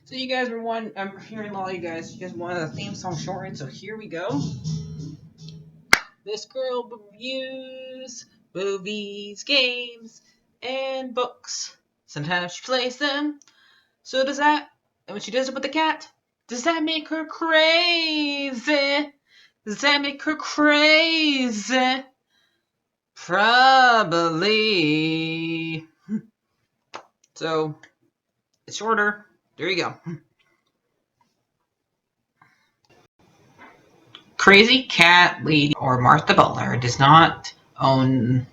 So you guys were I'm hearing a lot of you guys wanted a theme song shortened, so here we go. This girl reviews movies, games, and books. Sometimes she plays them. So does that, and when she does it with the cat, does that make her crazy? Does that make her crazy? Probably. So, it's shorter. There you go. Crazycatlady or Martha Butler does not own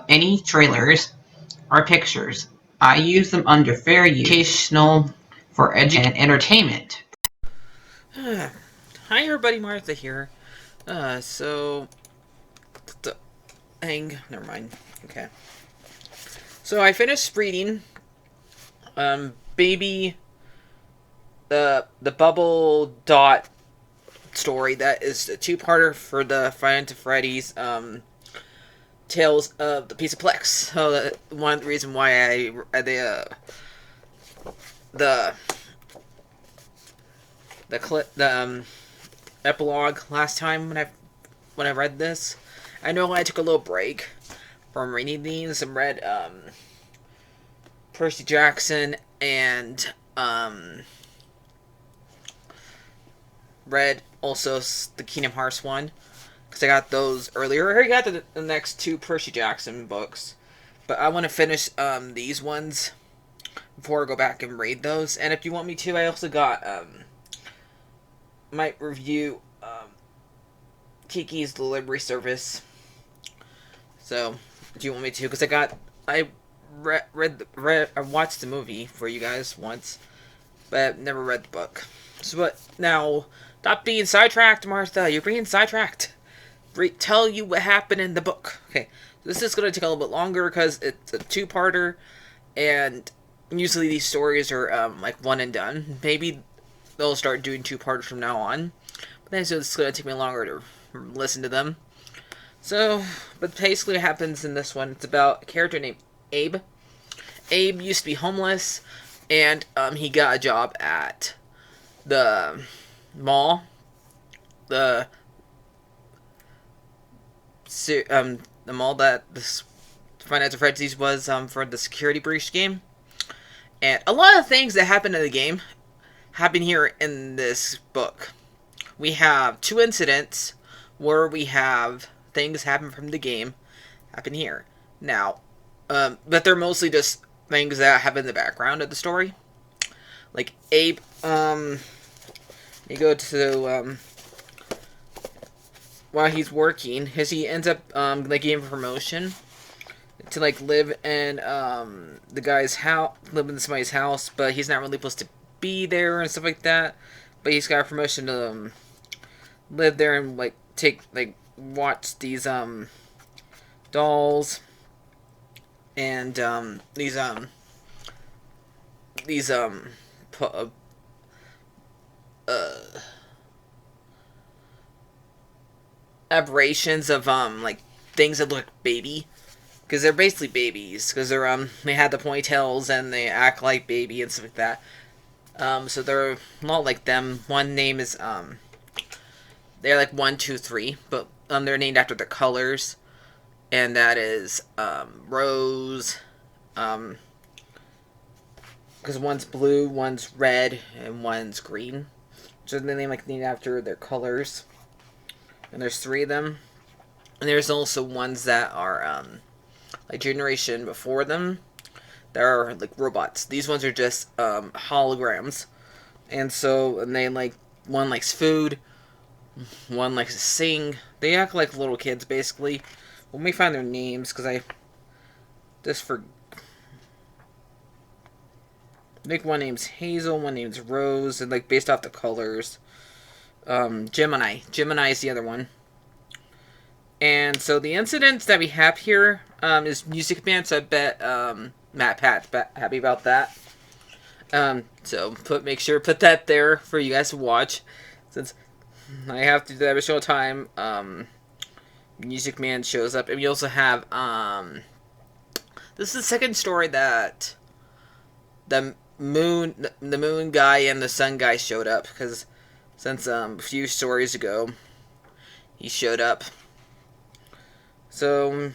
any trailers or pictures. I use them under fair use, educational, for education and entertainment. Hi everybody, Martha here. So never mind. Okay. So I finished reading Baby the Bubble Dot story that is a two-parter for the Five Nights at Freddy's Tales of the Pizzaplex. So that one reason why I read the epilogue last time when I read this. I know I took a little break from reading these and read Percy Jackson and read also the Kingdom Hearts one, because I got those earlier. I already got the next two Percy Jackson books, but I want to finish these ones before I go back and read those. And if you want me to, I also got might review Kiki's Delivery Service. So, do you want me to? Because I watched the movie for you guys once, but never read the book. So, but now, stop being sidetracked, Martha. You're being sidetracked. Tell you what happened in the book. Okay, this is going to take a little bit longer because it's a two-parter, and usually these stories are like one and done. Maybe they'll start doing two-parters from now on, but then so it's going to take me longer to listen to them. So, but basically what happens in this one, it's about a character named Abe. Abe used to be homeless, and he got a job at the mall, the mall that this Five Nights at Freddy's was for the security breach game. And a lot of things that happen in the game happen here in this book. We have two incidents where we have things happen from the game happen here. Now, but they're mostly just things that happen in the background of the story. Like Abe, you go to while he's working, he ends up like getting promotion to like live in the guy's house, live in somebody's house, but he's not really supposed to be there and stuff like that. But he's got a promotion to live there and like watch these dolls and these aberrations of like things that look baby, because they're basically babies, because they have the ponytails and they act like baby and stuff like that. So they're not like them. One name is they're like 1, 2, 3, but they're named after the colors, and that is Rose, because one's blue, one's red, and one's green. So they're named after their colors. And there's 3 of them. And there's also ones that are like generation before them. They're like robots. These ones are just holograms. And they like, one likes food, one likes to sing. They act like little kids, basically. Let me find their names, because I think one name's Hazel, one name's Rose, and like based off the colors. Gemini is the other one. And so the incidents that we have here is Music Man, so I bet Matt Pat's happy about that. So make sure to put that there for you guys to watch, since I have to do that every single time Music Man shows up. And we also have this is the second story that moon guy and the sun guy showed up, because since a few stories ago he showed up. So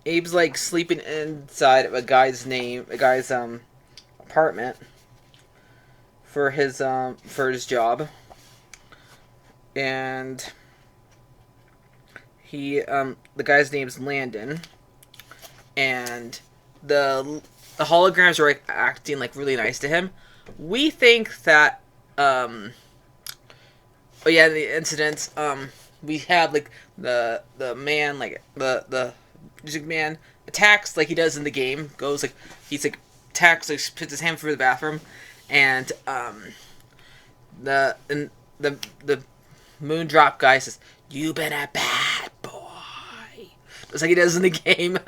Abe's like sleeping inside of a guy's apartment for his job, and the guy's name's Landon, and the holograms are like acting like really nice to him. We think that the incidents, we had like the man, like the music man attacks like he does in the game, goes like he's like attacks, like puts his hand through the bathroom, and the Moondrop guy says, "You been a bad boy," just like he does in the game.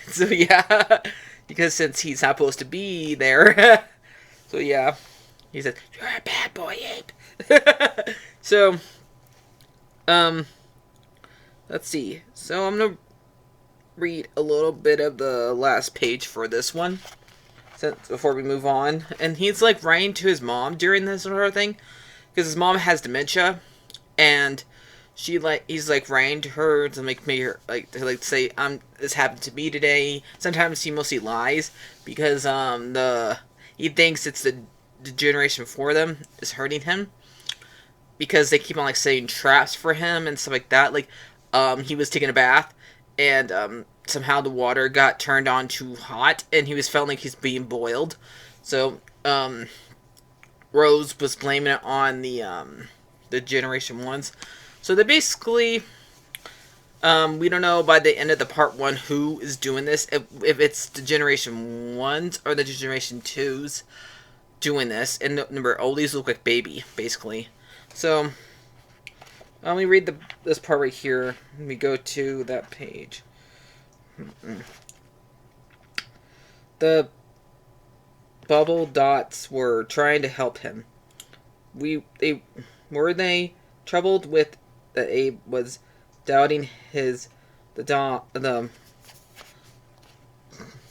So yeah, because since he's not supposed to be there, so yeah, he says, "You're a bad boy, Abe." So, let's see. So I'm gonna read a little bit of the last page for this one, before we move on. And he's like writing to his mom during this sort of thing, because his mom has dementia, and he's like writing to her to make me say this happened to me today. Sometimes he mostly lies because he thinks it's the generation for them is hurting him, because they keep on like setting traps for him and stuff like that. Like he was taking a bath, and somehow the water got turned on too hot, and he was felt like he's being boiled. So Rose was blaming it on the Generation 1s. So they basically, we don't know by the end of the part 1 who is doing this, if it's the Generation 1s or the Generation 2s doing this. And remember, all these look like baby, basically. So let me read this part right here. Let me go to that page. The Bobbiedots were trying to help him. They troubled with that Abe was doubting the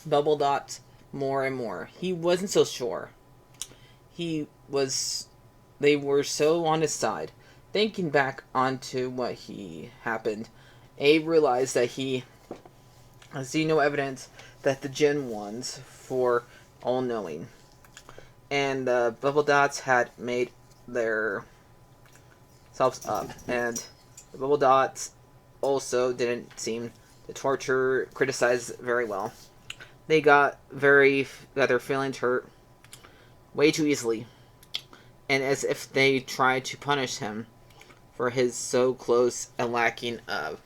Bobbiedots more and more. He wasn't so sure. They were so on his side. Thinking back onto what happened, Abe realized that he see no evidence that the Gen 1s for all-knowing, and the Bobbiedots had made their selves up, and the Bobbiedots also didn't seem to criticize very well. They got their feelings hurt way too easily, and as if they tried to punish him for his so close and lacking of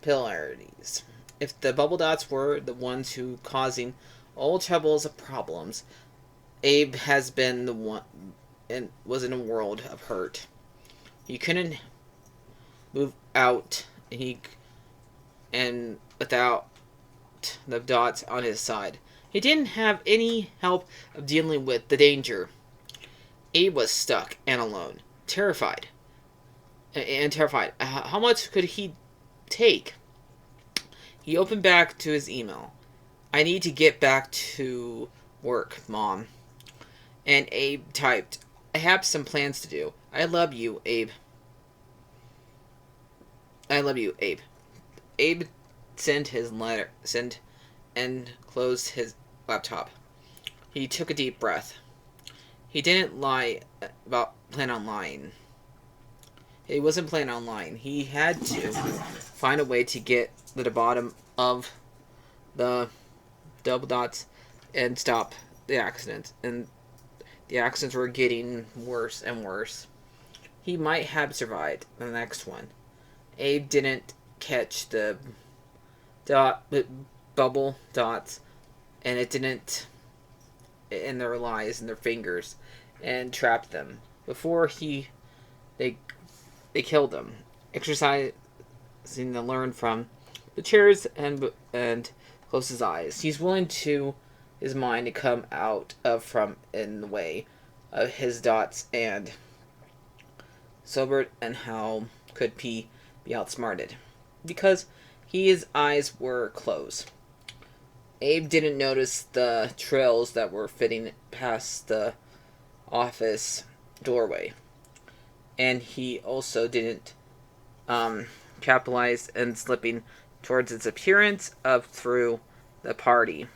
polarities. If the Bobbiedots were the ones who causing all troubles and problems, Abe has been the one and was in a world of hurt. He couldn't move out, and without the dots on his side. He didn't have any help of dealing with the danger. Abe was stuck and alone, terrified. How much could he take? He opened back to his email. "I need to get back to work, Mom." And Abe typed, "I have some plans to do. I love you, Abe. I love you, Abe." Abe sent and closed his laptop. He took a deep breath. He didn't plan on lying. He wasn't planning on lying. He had to find a way to get to the bottom of the Bobbiedots and stop the accidents. And the accidents were getting worse and worse. He might have survived the next one. Abe didn't catch the Bobbiedots, and it didn't in their lies and their fingers, and trapped them before they killed them, exercising to learn from the chairs and close his eyes. He's willing to his mind to come out from in the way of his dots and sobered, and how could he be outsmarted? Because his eyes were closed. Abe didn't notice the trails that were fitting past the office doorway. And he also didn't capitalize and slipping towards its appearance up through the party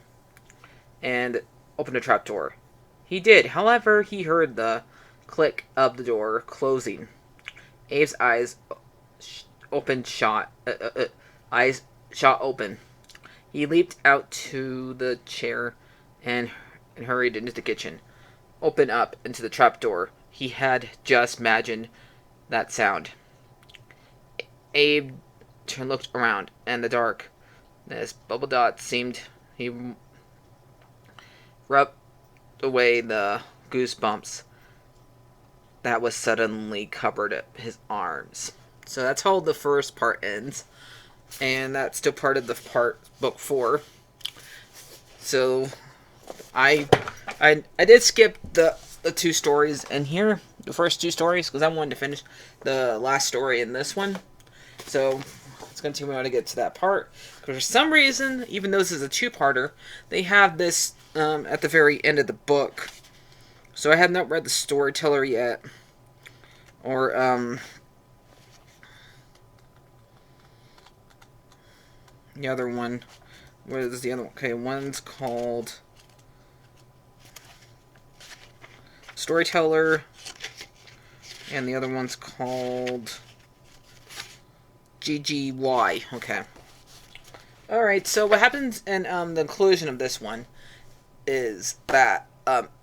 and opened a trapdoor. He did. However, he heard the click of the door closing. Abe's eyes eyes shot open. He leaped out to the chair and hurried into the kitchen. Open up into the trapdoor. He had just imagined that sound. Abe looked around, and the darkness Bobbiedots seemed he rubbed away the goosebumps that was suddenly covered his arms. So that's how the first part ends, and that's still part of the book 4. So I did skip the 2 stories in here, the first 2 stories, because I wanted to finish the last story in this one. So it's going to take me a while to get to that part. Because for some reason, even though this is a 2-parter, they have this at the very end of the book. So I have not read the Storyteller yet. Or, the other one. What is the other one? Okay, one's called Storyteller. And the other one's called GGY. Okay. Alright, so what happens in the conclusion of this one is that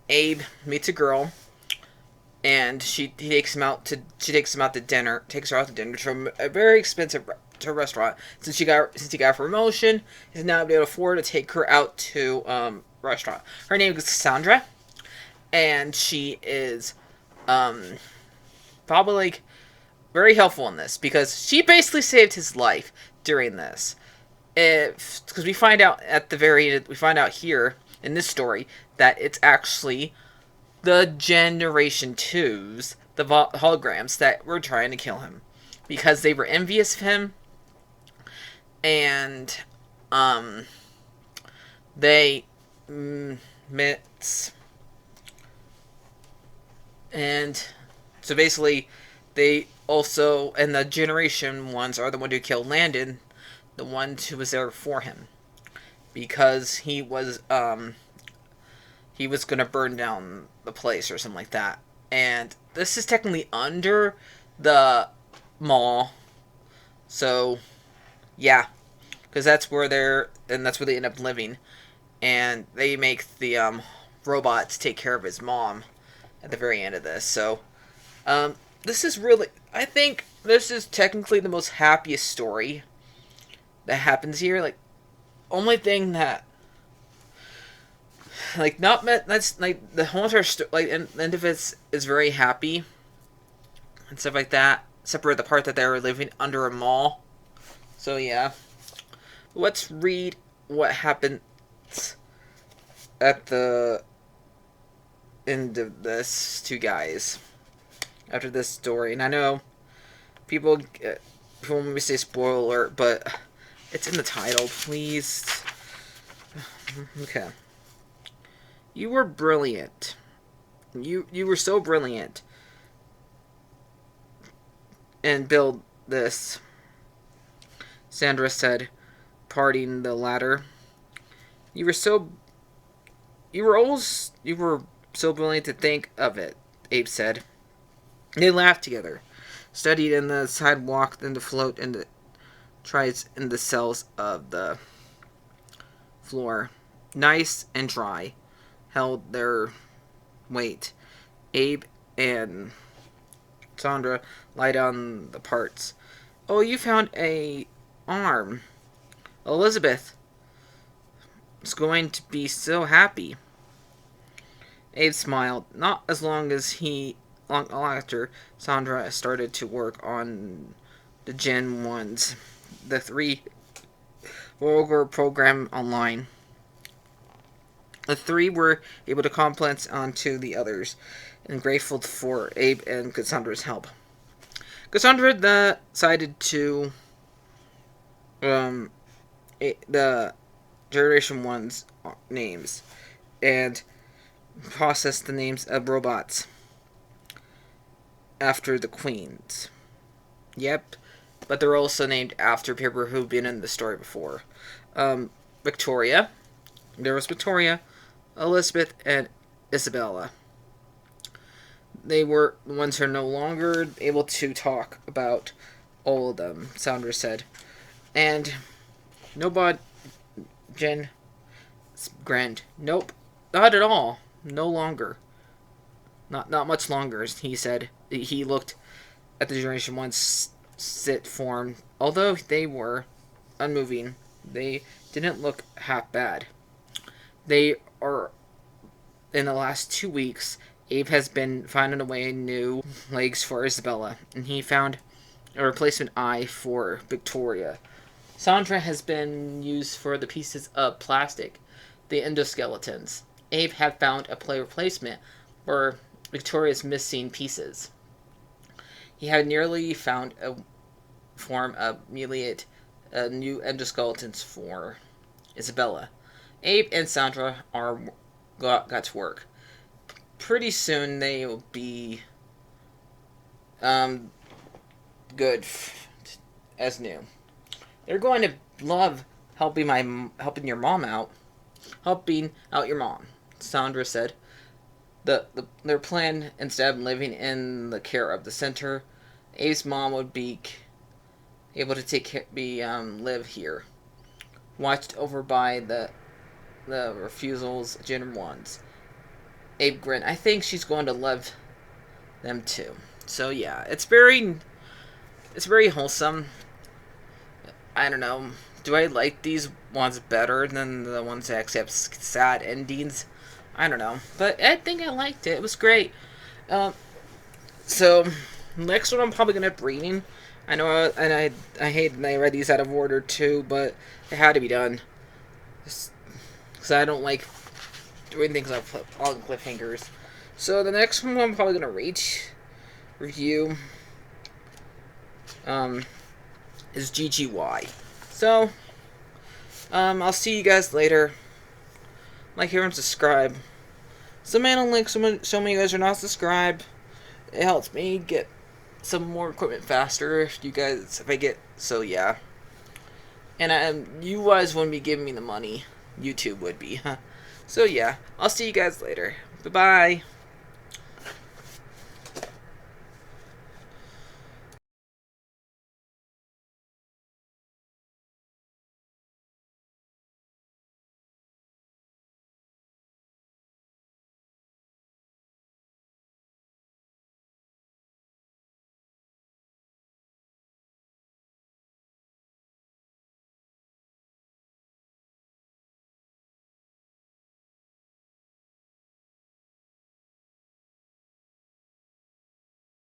Abe meets a girl, and she takes him out to dinner, takes her out to dinner from a very expensive restaurant. Since he got a promotion, he's now able to afford to take her out to restaurant. Her name is Cassandra, and she is probably like very helpful in this because she basically saved his life during this. Because we find out at the very end, we find out here in this story that it's actually the Generation 2s, the holograms, that were trying to kill him because they were envious of him, and they met, and so basically they also, and the Generation ones are the one who killed Landon, the one who was there for him, because he was going to burn down the place or something like that. And this is technically under the mall, so yeah, because that's where they end up living, and they make the robots take care of his mom at the very end of this. So this is really, I think this is technically the most happiest story that happens here. Like, only thing that, like, not met, that's like the whole entire like end of it is very happy and stuff like that, except for the part that they were living under a mall. So yeah, let's read what happens at the end of this to guys after this story. And I know people want me to say spoiler alert, but it's in the title, please. Okay. You were brilliant. You were so brilliant. And build this, Sandra said, parting the ladder. You were so brilliant to think of it, Abe said. They laughed together, studied in the sidewalk, then to float in the tries in the cells of the floor, nice and dry, held their weight. Abe and Sandra lied on the parts. Oh, you found a arm. Elizabeth is going to be so happy. Abe smiled. Not as long after Sandra started to work on the Gen 1s. The 3 Roger program online. The 3 were able to compliment onto the others, and grateful for Abe and Cassandra's help. Cassandra decided to the Generation 1's names and process the names of robots after the queens. Yep, but they're also named after people who've been in the story before. Victoria. There was Victoria, Elizabeth, and Isabella. They were the ones who are no longer able to talk about all of them, Sandra said. And nobody, Jen grinned. Nope, not at all. No longer. Not much longer, he said. He looked at the Generation 1 sit form. Although they were unmoving, they didn't look half bad. They are, in the last 2 weeks, Abe has been finding a way new legs for Isabella, and he found a replacement eye for Victoria. Sandra has been used for the pieces of plastic, the endoskeletons. Abe had found a play replacement for Victoria's missing pieces. He had nearly found a form of mutilate new endoskeletons for Isabella. Abe and Sandra got to work. Pretty soon they will be good as new. They're going to love helping your mom out. Helping out your mom, Sandra said. Their plan, instead of living in the care of the center, Abe's mom would be able to live here, watched over by the refusals Gen 1s. Abe grinned. I think she's going to love them too. So yeah, it's very wholesome. I don't know. Do I like these ones better than the ones that actually have sad endings? I don't know, but I think I liked it. It was great. So next one I'm probably gonna be reading. I know, and I hate that I read these out of order too, but it had to be done. Because I don't like doing things on cliffhangers. So the next one I'm probably gonna review is GGY. So I'll see you guys later. Like, share, and subscribe. So man, on link, so many of you guys are not subscribed. It helps me get some more equipment faster. If I get, so yeah. And you guys wouldn't be giving me the money. YouTube would be. So yeah, I'll see you guys later. Bye bye.